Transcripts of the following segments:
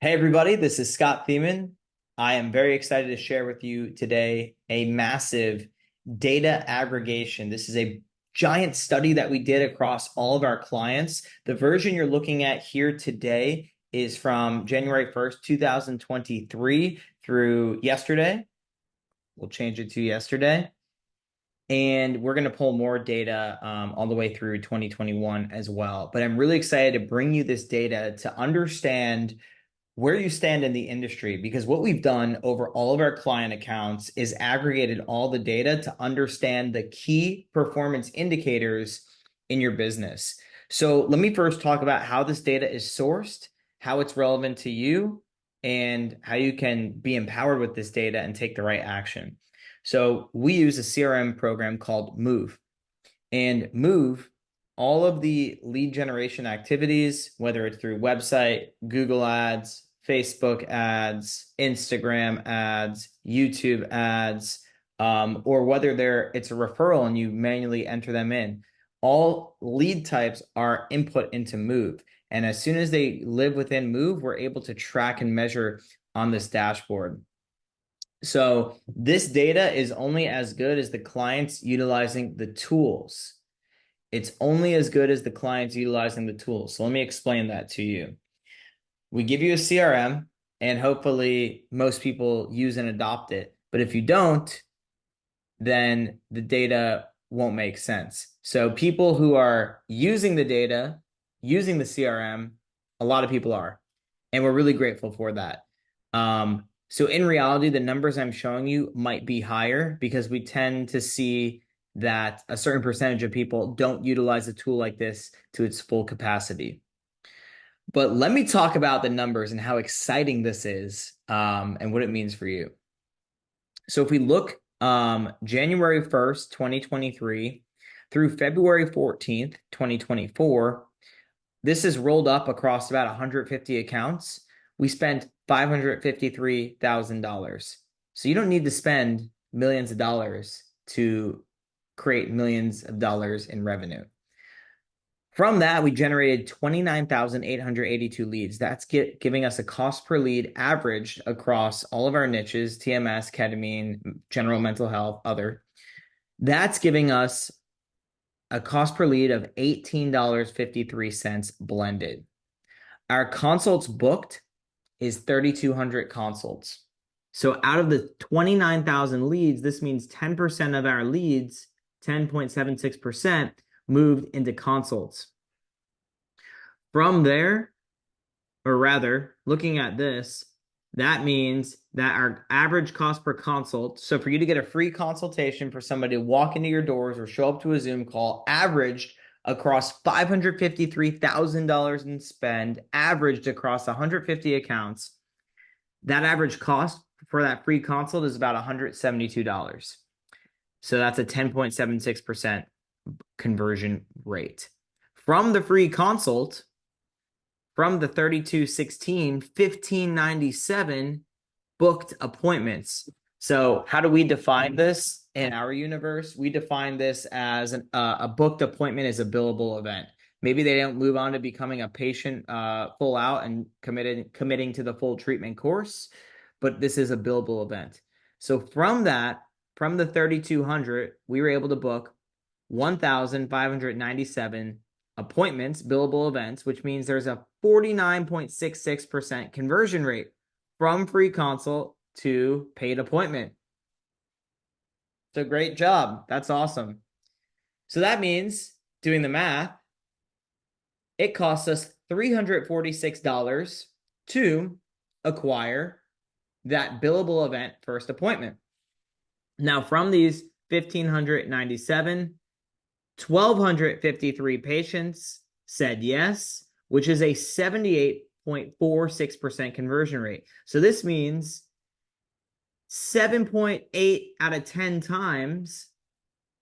Hey everybody, this is Scott Theaman. I am very excited to share with you today a massive data aggregation. This is a giant study that we did across all of our clients. The version you're looking at here today is from January 1st, 2023 through yesterday. We'll change it to yesterday. And we're going to pull more data all the way through 2021 as well. But I'm really excited to bring you this data to understand where you stand in the industry, because what we've done over all of our client accounts is aggregated all the data to understand the key performance indicators in your business. So let me first talk about how this data is sourced, how it's relevant to you, and how you can be empowered with this data and take the right action. So we use a CRM program called Move. And Move, all of the lead generation activities, whether it's through website, Google ads, Facebook ads, Instagram ads, YouTube ads, or whether it's a referral and you manually enter them in, all lead types are input into Move. And as soon as they live within Move, we're able to track and measure on this dashboard. So this data is only as good as the clients utilizing the tools. It's only as good as the clients utilizing the tools. So let me explain that to you. We give you a CRM, and hopefully most people use and adopt it. But if you don't, then the data won't make sense. So people who are using the data, using the CRM, a lot of people are. And we're really grateful for that. So in reality, the numbers I'm showing you might be higher because we tend to see that a certain percentage of people don't utilize a tool like this to its full capacity. But let me talk about the numbers and how exciting this is, and what it means for you. So if we look January 1st, 2023 through February 14th, 2024, this is rolled up across about 150 accounts. We spent $553,000. So you don't need to spend millions of dollars to create millions of dollars in revenue. From that, we generated 29,882 leads. That's giving us a cost per lead averaged across all of our niches, TMS, ketamine, general mental health, other. That's giving us a cost per lead of $18.53 blended. Our consults booked is 3,200 consults. So out of the 29,000 leads, this means 10% of our leads, 10.76%, moved into consults. From there, or rather, looking at this, that means that our average cost per consult, so for you to get a free consultation for somebody to walk into your doors or show up to a Zoom call, averaged across $553,000 in spend, averaged across 150 accounts. That average cost for that free consult is about $172. So that's a 10.76% conversion rate. From the free consult, from the 3216, 1597 booked appointments. So how do we define this in our universe? We define this as a booked appointment is a billable event. Maybe they don't move on to becoming a patient full out and committing to the full treatment course, but this is a billable event. So from that, from the 3,200, we were able to book 1,597 appointments, billable events, which means there's a 49.66% conversion rate from free consult to paid appointment. So great job. That's awesome. So that means, doing the math, it costs us $346 to acquire that billable event first appointment. Now, from these 1,597, 1,253 patients said yes, which is a 78.46% conversion rate. So this means 7.8 out of 10 times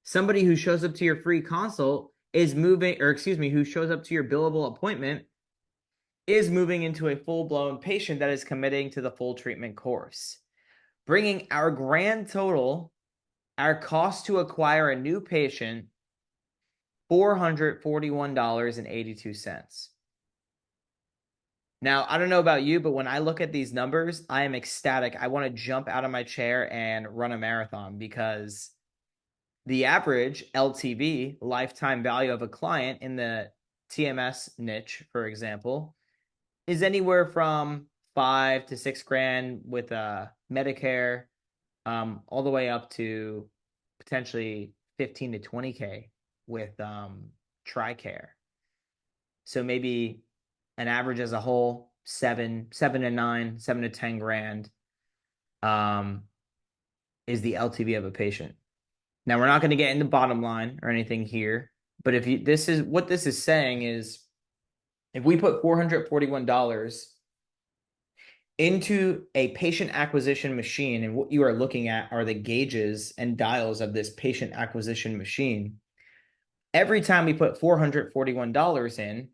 somebody who shows up to your free consult is moving, or excuse me, who shows up to your billable appointment is moving into a full-blown patient that is committing to the full treatment course, bringing our grand total, our cost to acquire a new patient, $441.82. Now, I don't know about you, but when I look at these numbers, I am ecstatic. I want to jump out of my chair and run a marathon because the average LTV, lifetime value of a client in the TMS niche, for example, is anywhere from 5 to 6 grand with Medicare, all the way up to potentially 15 to 20K with TRICARE. So maybe an average as a whole, 7 to 9, 7 to 10 grand is the LTV of a patient. Now, we're not going to get into bottom line or anything here, but if you, this is what this is saying is if we put $441 into a patient acquisition machine, and what you are looking at are the gauges and dials of this patient acquisition machine, every time we put $441 in,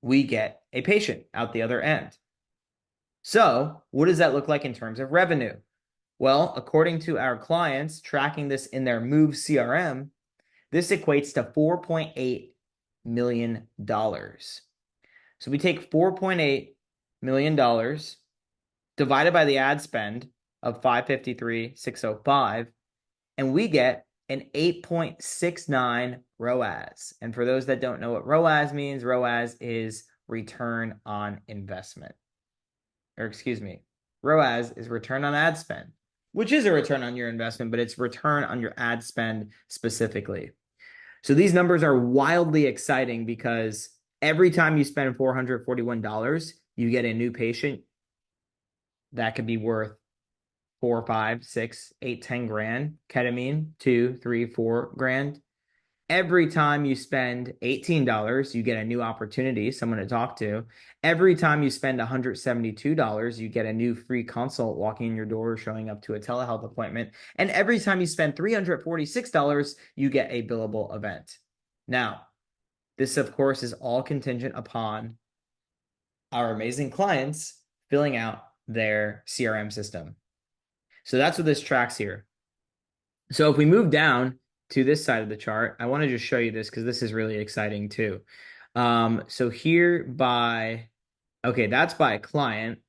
we get a patient out the other end. So what does that look like in terms of revenue? Well, according to our clients tracking this in their Move CRM, this equates to $4.8 million. So we take $4.8 million divided by the ad spend of 553,605, and we get an 8.69 ROAS. And for those that don't know what ROAS means, ROAS is return on investment. Or excuse me, ROAS is return on ad spend, which is a return on your investment, but it's return on your ad spend specifically. So these numbers are wildly exciting because every time you spend $441, you get a new patient that could be worth 4, 5, 6, 8, 10 grand. Ketamine, 2, 3, 4 grand. Every time you spend $18, you get a new opportunity, someone to talk to. Every time you spend $172, you get a new free consult walking in your door, showing up to a telehealth appointment. And every time you spend $346, you get a billable event. Now, this, of course, is all contingent upon our amazing clients filling out their CRM system. So that's what this tracks here. So if we move down to this side of the chart, I want to just show you this because this is really exciting too. So here okay, that's by client.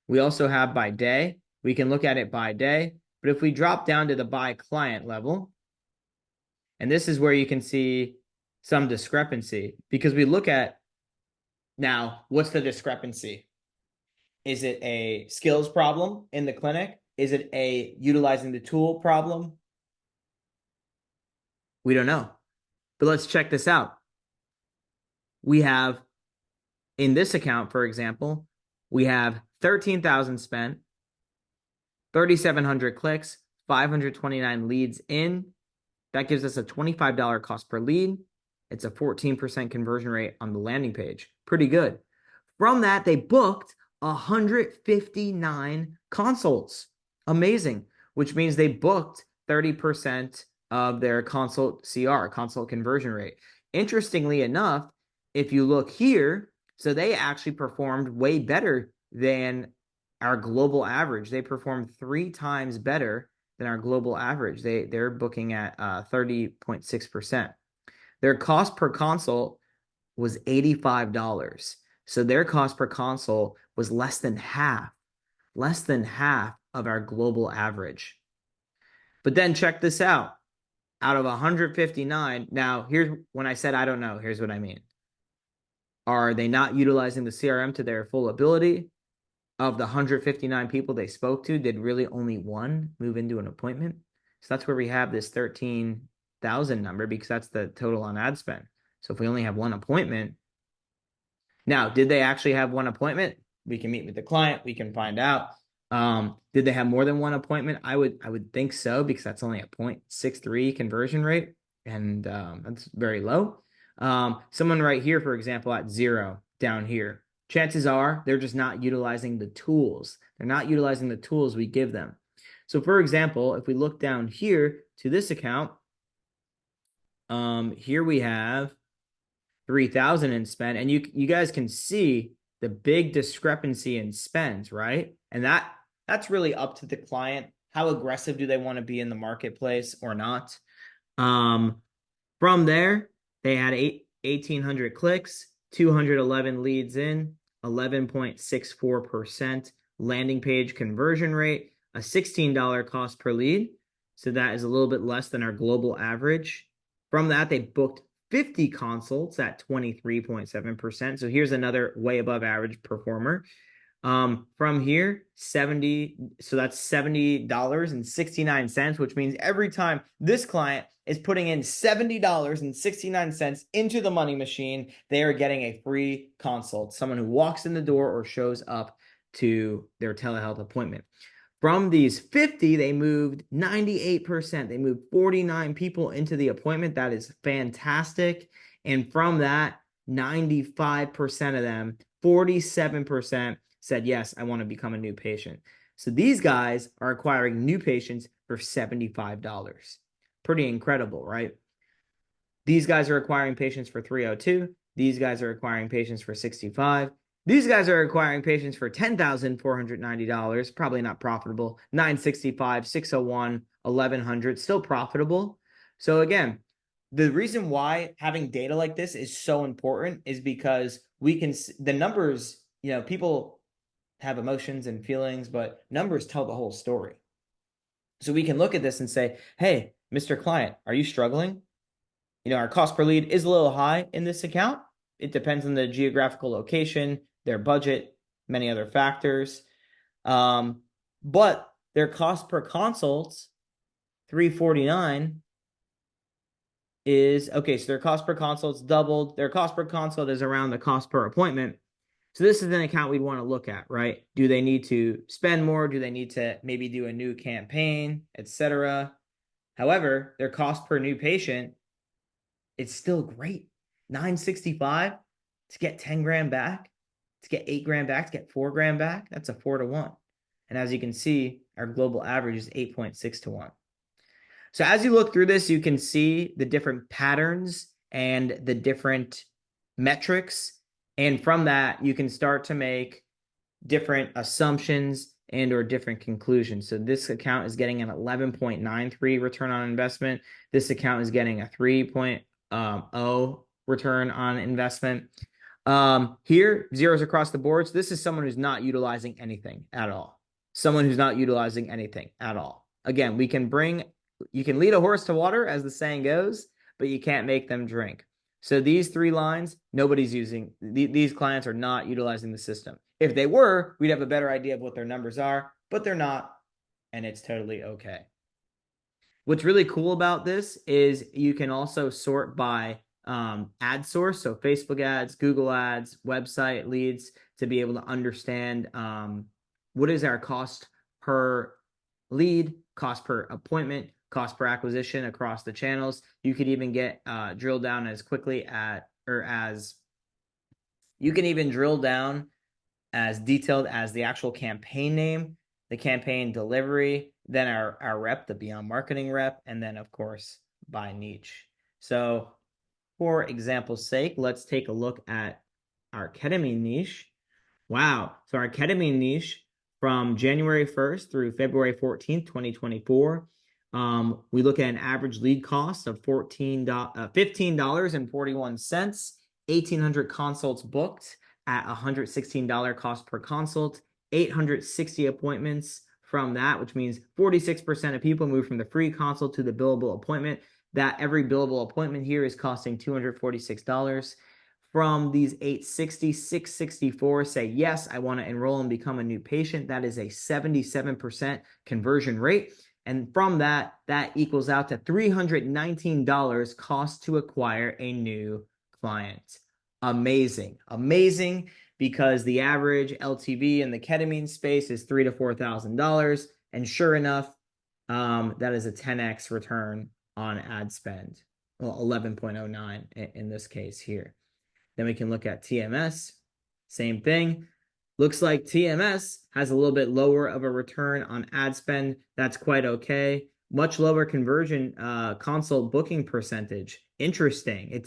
We also have by day. We can look at it by day. But if we drop down to the by client level, and this is where you can see some discrepancy because we look at now, what's the discrepancy? Is it a skills problem in the clinic? Is it a utilizing the tool problem? We don't know. But let's check this out. We have, in this account, for example, we have 13,000 spent, 3,700 clicks, 529 leads in. That gives us a $25 cost per lead. It's a 14% conversion rate on the landing page. Pretty good. From that, they booked 159 consults. Amazing. Which means they booked 30% of their consult CR, consult conversion rate. Interestingly enough, if you look here, so they actually performed way better than our global average. They performed 3 times better than our global average. They're booking at 30.6%. Their cost per consult was $85. So their cost per consult was less than half of our global average. But then check this out. Out of 159, now here's when I said I don't know, here's what I mean. Are they not utilizing the CRM to their full ability? Of the 159 people they spoke to, did really only one move into an appointment? So that's where we have this 13,000 number because that's the total on ad spend. So if we only have one appointment, now, did they actually have one appointment? We can meet with the client. We can find out. Did they have more than one appointment? I would think so because that's only a 0.63 conversion rate, and that's very low. Someone right here, for example, at 0 down here, chances are they're just not utilizing the tools. They're not utilizing the tools we give them. So, for example, if we look down here to this account, here we have 3,000 in spend, and you guys can see the big discrepancy in spends, right? And that's really up to the client. How aggressive do they want to be in the marketplace or not? From there, they had 1,800 clicks, 211 leads in, 11.64% landing page conversion rate, a $16 cost per lead. So that is a little bit less than our global average. From that, they booked 50 consults at 23.7%. So here's another way above average performer. From here, 70, so that's $70.69, which means every time this client is putting in $70.69 into the money machine, they are getting a free consult, someone who walks in the door or shows up to their telehealth appointment. From these 50, they moved 98%. They moved 49 people into the appointment. That is fantastic. And from that, 95% of them, 47%, said, yes, I want to become a new patient. So these guys are acquiring new patients for $75. Pretty incredible, right? These guys are acquiring patients for $302. These guys are acquiring patients for $65. These guys are acquiring patients for $10,490. Probably not profitable. $965, $601, $1,100, still profitable. So again, the reason why having data like this is so important is because we can, the numbers, people have emotions and feelings, but numbers tell the whole story. So we can look at this and say, hey, Mr. Client, are you struggling? Our cost per lead is a little high in this account. It depends on the geographical location, their budget, many other factors. But their cost per consults, $349, is okay. So their cost per consult's doubled. Their cost per consult is around the cost per appointment. So this is an account we'd want to look at, right? Do they need to spend more? Do they need to maybe do a new campaign, etc.? However, their cost per new patient, it's still great. $965 to get 10 grand back, to get 8 grand back, to get 4 grand back. That's a 4-to-1. And as you can see, our global average is 8.6-to-1. So as you look through this, you can see the different patterns and the different metrics. And from that, you can start to make different assumptions and or different conclusions. So this account is getting an 11.93 return on investment. This account is getting a 3.0 return on investment. Here, zeros across the board. So this is someone who's not utilizing anything at all. Someone who's not utilizing anything at all. Again, you can lead a horse to water, as the saying goes, but you can't make them drink. So these 3 lines, nobody's using. These clients are not utilizing the system. If they were, we'd have a better idea of what their numbers are, but they're not, and it's totally okay. What's really cool about this is you can also sort by ad source, so Facebook ads, Google ads, website leads, to be able to understand what is our cost per lead, cost per appointment, cost per acquisition across the channels. You could even get drill down as quickly you can even drill down as detailed as the actual campaign name, the campaign delivery, then our rep, the Beyond Marketing rep, and then of course by niche. So for example's sake, let's take a look at our ketamine niche. Wow. So our ketamine niche from January 1st through February 14th, 2024, we look at an average lead cost of $15.41, 1,800 consults booked at $116 cost per consult, 860 appointments from that, which means 46% of people move from the free consult to the billable appointment. That every billable appointment here is costing $246. From these 860, 664 say, yes, I want to enroll and become a new patient. That is a 77% conversion rate. And from that equals out to $319 cost to acquire a new client. Amazing, because the average LTV in the ketamine space is $3,000 to $4,000. And sure enough, that is a 10x return on ad spend. Well, 11.09 in this case here. Then we can look at TMS. Same thing. Looks like TMS has a little bit lower of a return on ad spend. That's quite okay. Much lower conversion consult booking percentage. Interesting.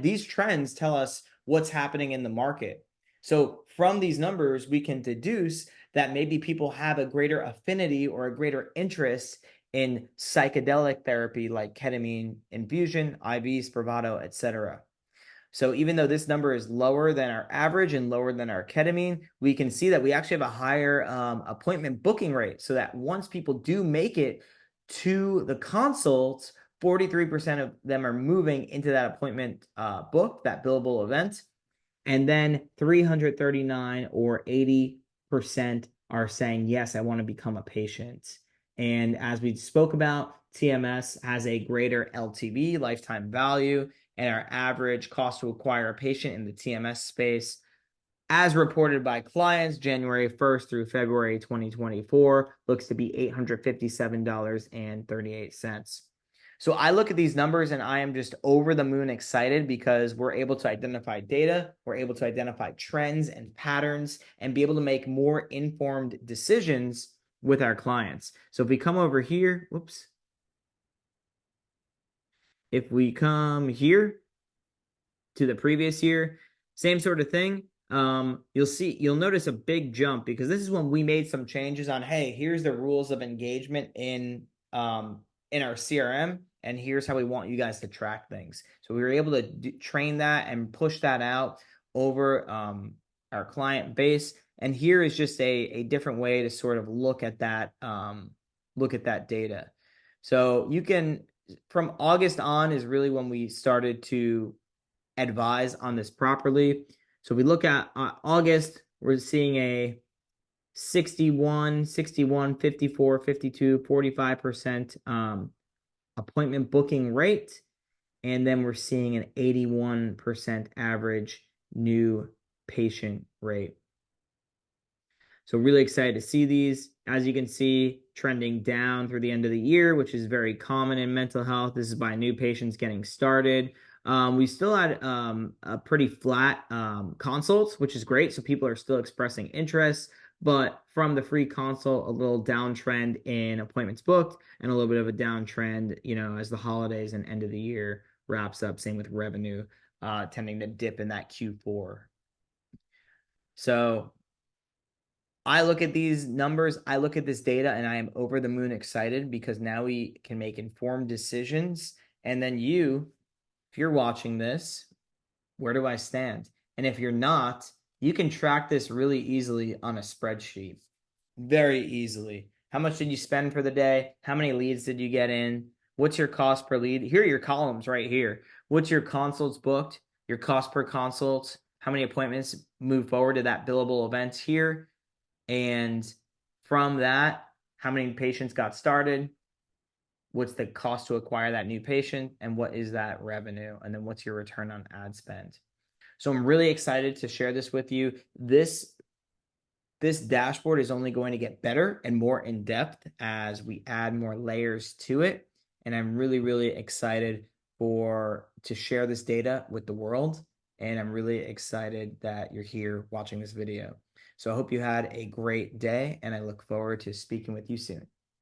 These trends tell us what's happening in the market. So from these numbers, we can deduce that maybe people have a greater affinity or a greater interest in psychedelic therapy like ketamine infusion, IVs, Spravato, etc. So even though this number is lower than our average and lower than our ketamine, we can see that we actually have a higher appointment booking rate. So that once people do make it to the consults, 43% of them are moving into that appointment book, that billable event. And then 339 or 80% are saying, yes, I want to become a patient. And as we spoke about, TMS has a greater LTV, lifetime value, and our average cost to acquire a patient in the TMS space, as reported by clients, January 1st through February 2024, looks to be $857.38. So I look at these numbers and I am just over the moon excited because we're able to identify data, we're able to identify trends and patterns, and be able to make more informed decisions with our clients. So if we come over here, if we come here to the previous year, same sort of thing. You'll notice a big jump because this is when we made some changes on, hey, here's the rules of engagement in our CRM, and here's how we want you guys to track things. So we were able to train that and push that out over our client base. And here is just a different way to sort of look at that data. So you can, from August on is really when we started to advise on this properly. So if we look at August, we're seeing a 61, 54, 52, 45% appointment booking rate. And then we're seeing an 81% average new patient rate. So really excited to see these. As you can see, trending down through the end of the year, which is very common in mental health. This is by new patients getting started. We still had a pretty flat consults, which is great. So people are still expressing interest, but from the free consult, a little downtrend in appointments booked and a little bit of a downtrend, as the holidays and end of the year wraps up. Same with revenue tending to dip in that Q4. So I look at these numbers, I look at this data, and I am over the moon excited because now we can make informed decisions. And then if you're watching this, where do I stand? And if you're not, you can track this really easily on a spreadsheet. Very easily. How much did you spend for the day? How many leads did you get in? What's your cost per lead? Here are your columns right here. What's your consults booked? Your cost per consult? How many appointments move forward to that billable event here? And from that, how many patients got started? What's the cost to acquire that new patient? And what is that revenue? And then what's your return on ad spend? So I'm really excited to share this with you. This dashboard is only going to get better and more in depth as we add more layers to it. And I'm really, really excited to share this data with the world. And I'm really excited that you're here watching this video. So I hope you had a great day, and I look forward to speaking with you soon.